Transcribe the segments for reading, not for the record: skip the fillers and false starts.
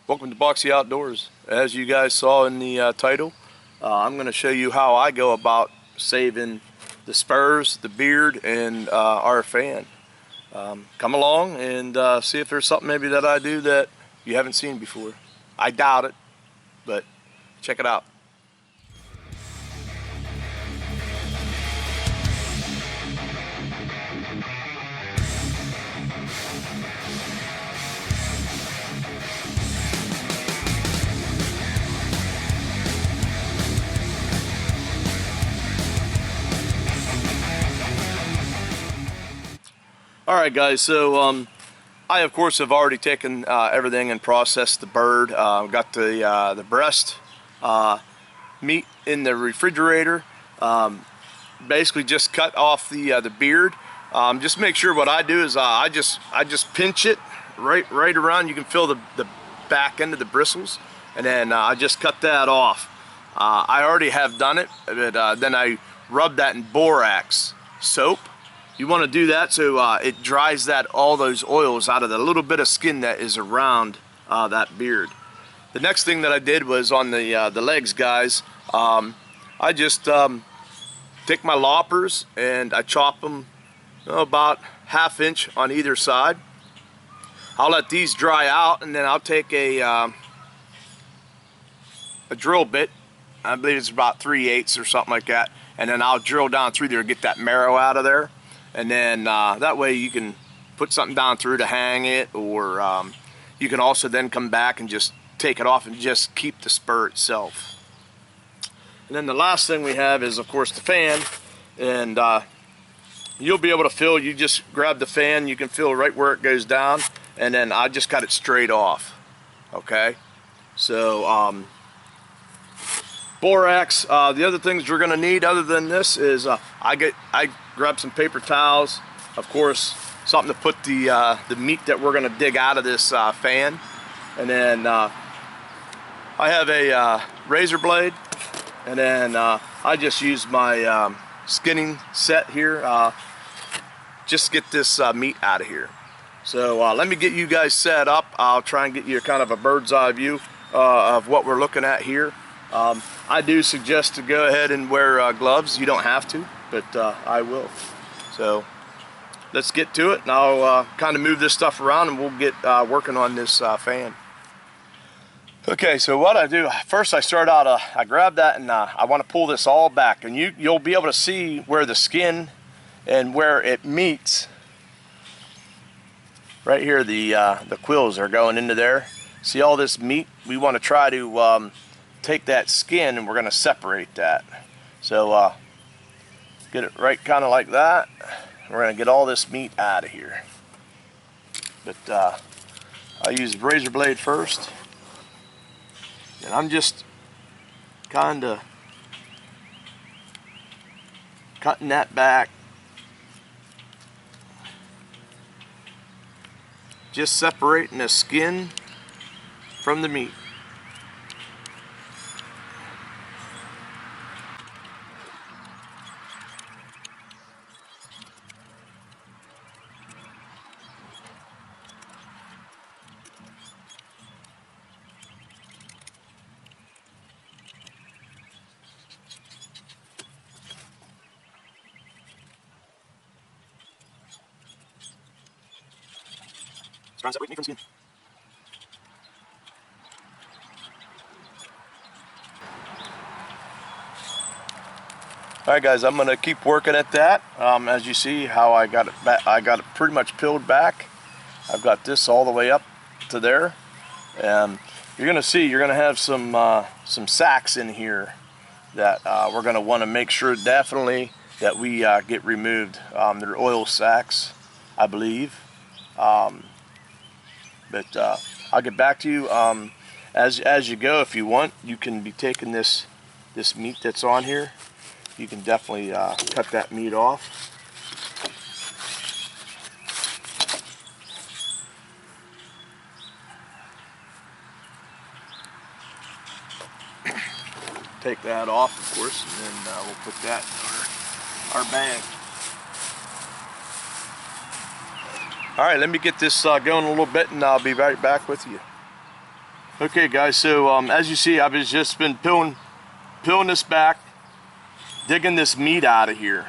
Welcome to Boxy Outdoors. As you guys saw in the title, I'm going to show you how I go about saving the spurs, the beard, and our fan. Come along and see if there's something maybe that I do that you haven't seen before. I doubt it, but check it out. Alright guys, so I of course have already taken everything and processed the bird. Got the breast meat in the refrigerator. Basically just cut off the beard. Just make sure what I do is I just pinch it right around. You can feel the back end of the bristles, and then I just cut that off. I already have done it, but then I rub that in borax soap. You want to do that so it dries all those oils out of the little bit of skin that is around that beard. The next thing that I did was on the legs, guys. I just take my loppers and I chop them about 1/2 inch on either side. I'll let these dry out, and then I'll take a drill bit. I believe it's about 3/8 or something like that, and then I'll drill down through there and get that marrow out of there. And then that way you can put something down through to hang it, or you can also then come back and just take it off and just keep the spur itself. And then the last thing we have is of course the fan, and you'll be able to feel, you just grab the fan, you can feel right where it goes down, and then I just cut it straight off. Okay, so borax. The other things we're gonna need other than this is I grab some paper towels, of course, something to put the meat that we're gonna dig out of this fan, and then I have a razor blade, and then I just use my skinning set here, just get this meat out of here. So let me get you guys set up. I'll try and get you kind of a bird's eye view of what we're looking at here. I do suggest to go ahead and wear gloves. You don't have to, but I will. So let's get to it, and I'll kind of move this stuff around, and we'll get working on this fan. Okay, so what I do, first I start out, I grab that, and I want to pull this all back, and you'll be able to see where the skin and where it meets. Right here, the quills are going into there. See all this meat? We want to try to take that skin, and we're going to separate that. So get it right kind of like that. We're going to get all this meat out of here. But I use the razor blade first, and I'm just kind of cutting that back, just separating the skin from the meat. Trying to separate meat from skin. Alright guys, I'm going to keep working at that. As you see how I got it back, I got it pretty much peeled back. I've got this all the way up to there. And you're going to see, you're going to have some sacks in here that we're going to want to make sure definitely that we get removed. They're oil sacks, I believe. But I'll get back to you as you go. If you want, you can be taking this meat that's on here. You can definitely cut that meat off. Take that off, of course, and then we'll put that in our bag. All right, let me get this going a little bit, and I'll be right back with you. Okay guys, so as you see, I've just been peeling this back, digging this meat out of here.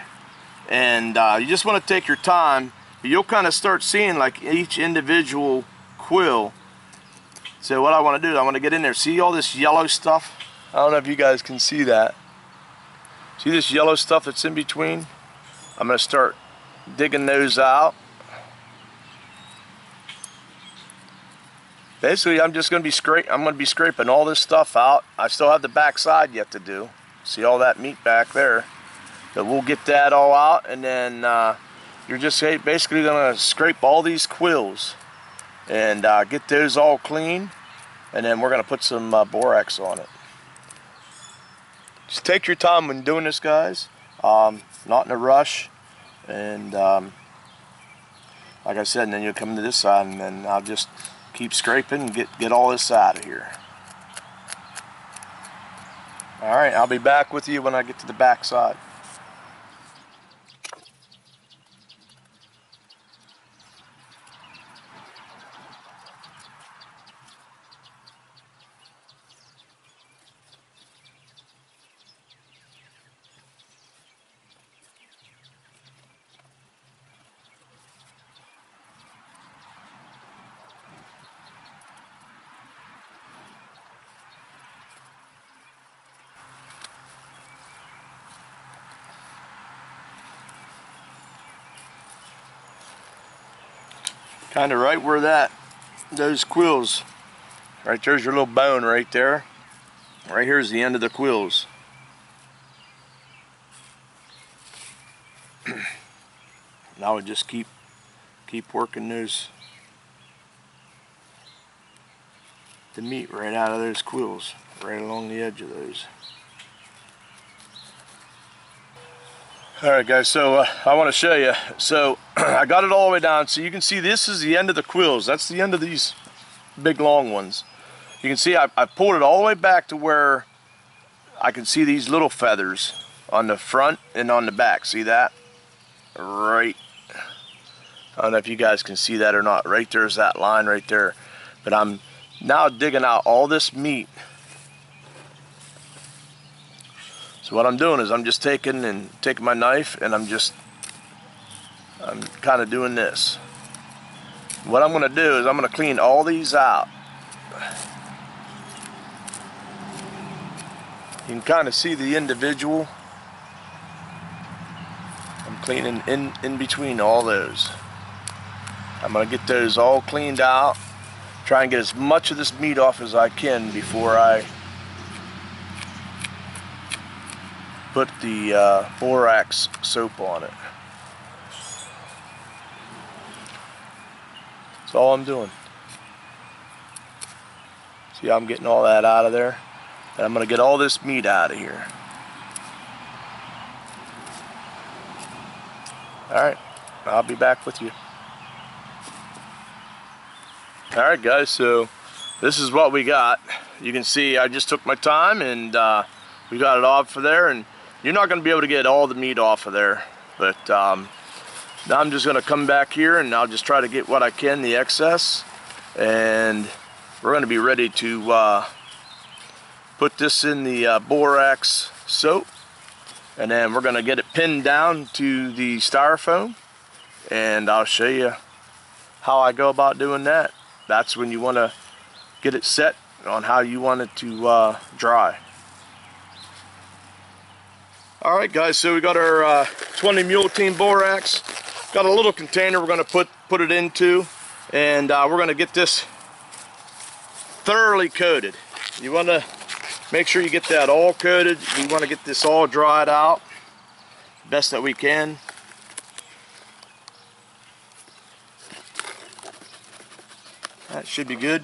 And you just want to take your time. You'll kind of start seeing like each individual quill. So what I want to do is I want to get in there. See all this yellow stuff? I don't know if you guys can see that. See this yellow stuff that's in between? I'm going to start digging those out. Basically, I'm just going to be scraping all this stuff out. I still have the back side yet to do. See all that meat back there? But we'll get that all out, and then you're just basically going to scrape all these quills and get those all clean, and then we're going to put some borax on it. Just take your time when doing this, guys. Not in a rush, and like I said, and then you'll come to this side, and then I'll just keep scraping and get all this out of here. Alright, I'll be back with you when I get to the back side. Kind of right where those quills, right there's your little bone right there. Right here's the end of the quills. And I would just keep working the meat right out of those quills, right along the edge of those. Alright guys, so I want to show you. So I got it all the way down, so you can see this is the end of the quills. That's the end of these big long ones. You can see I pulled it all the way back to where I can see these little feathers on the front and on the back. See that? Right. I don't know if you guys can see that or not. Right there's that line right there. But I'm now digging out all this meat. So what I'm doing is I'm just taking my knife, and I'm kind of doing this. What I'm going to do is I'm going to clean all these out. You can kind of see the individual. I'm cleaning in between all those. I'm going to get those all cleaned out. Try and get as much of this meat off as I can before I put the borax soap on it. That's all I'm doing. See how I'm getting all that out of there? And I'm going to get all this meat out of here. Alright, I'll be back with you. Alright guys, so this is what we got. You can see I just took my time, and we got it off of there, and you're not going to be able to get all the meat off of there, but now I'm just going to come back here and I'll just try to get what I can, the excess, and we're going to be ready to put this in the borax soap, and then we're going to get it pinned down to the styrofoam, and I'll show you how I go about doing that. That's when you want to get it set on how you want it to dry. Alright guys, so we got our 20 Mule Team Borax. Got a little container we're going to put it into, and we're going to get this thoroughly coated. You want to make sure you get that all coated. We want to get this all dried out best that we can. That should be good.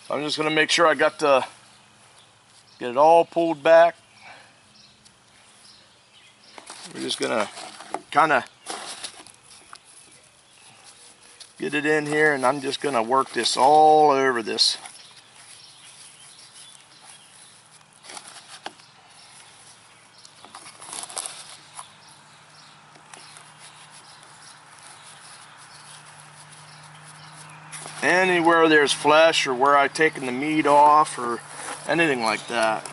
I'm just going to make sure I get it all pulled back. We're just going to kind of get it in here, and I'm just going to work this all over this. anywhere there's flesh or where I've taken the meat off or anything like that,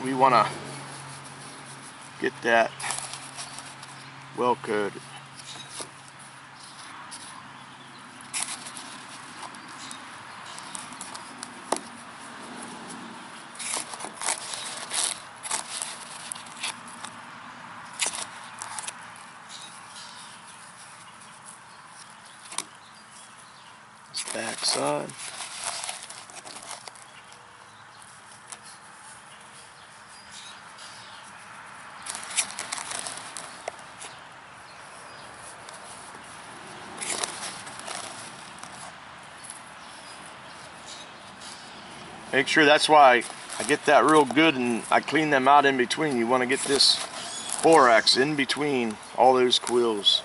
we want to get that well coated. This back side. Make sure, that's why I get that real good and I clean them out in between. You want to get this borax in between all those quills.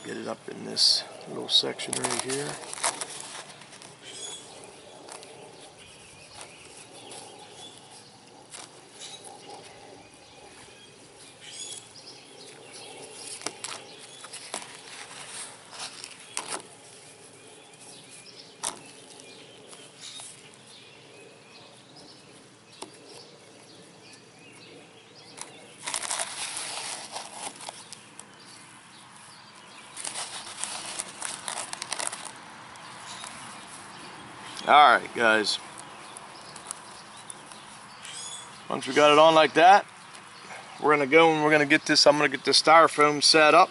Get it up in this little section right here. Alright guys, once we got it on like that, we're going to go and we're going to get this, I'm going to get this styrofoam set up,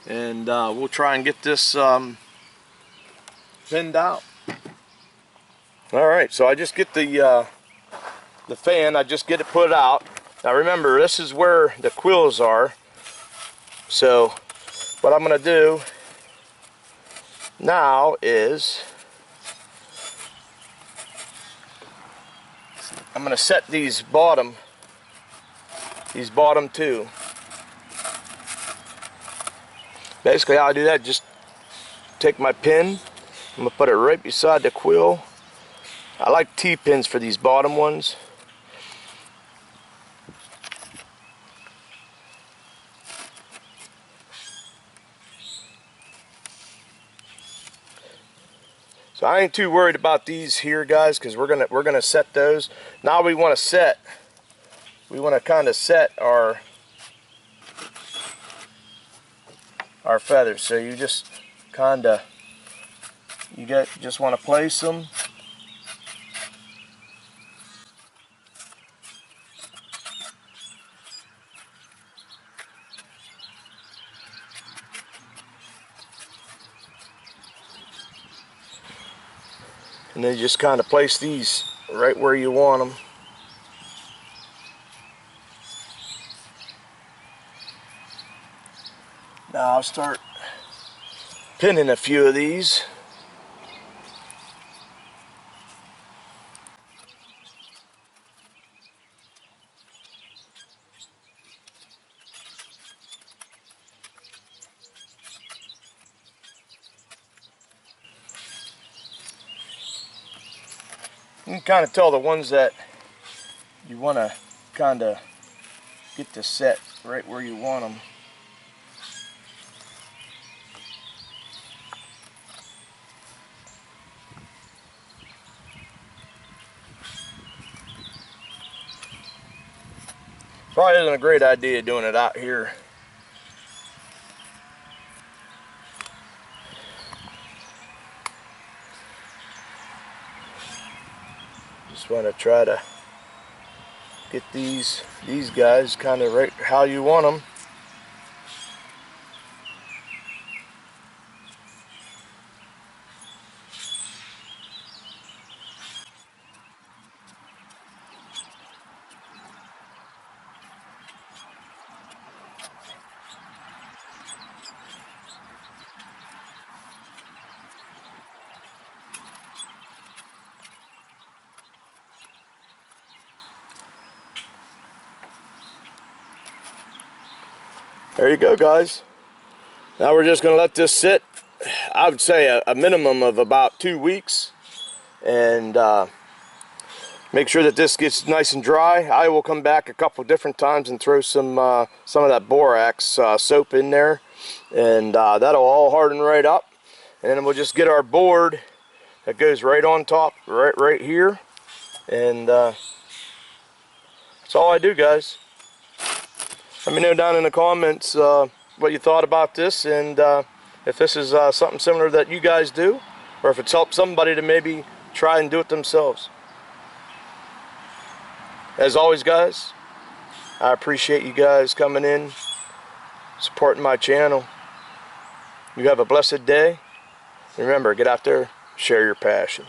and we'll try and get this pinned out. Alright, so I just get the fan, I just get it put out. Now remember, this is where the quills are, so what I'm going to do now is I'm going to set these bottom two. Basically how I do that, just take my pin, I'm going to put it right beside the quill. I like T-pins for these bottom ones. So I ain't too worried about these here, guys, because we're gonna set those. Now we want to kind of set our feathers. So you just kind of just want to place them. And then you just kind of place these right where you want them. Now I'll start pinning a few of these. You can kind of tell the ones that you want to kind of get to set right where you want them. Probably isn't a great idea doing it out here. Just want to try to get these guys kind of right how you want them. There you go, guys. Now we're just going to let this sit, I would say a minimum of about 2 weeks, and Make sure that this gets nice and dry. I will come back a couple different times and throw some of that borax soap in there, and that'll all harden right up. And then we'll just get our board that goes right on top, right here, and that's all I do, guys. Let me know down in the comments what you thought about this, and if this is something similar that you guys do, or if it's helped somebody to maybe try and do it themselves. As always, guys, I appreciate you guys coming in, supporting my channel. You have a blessed day. Remember, get out there, share your passion.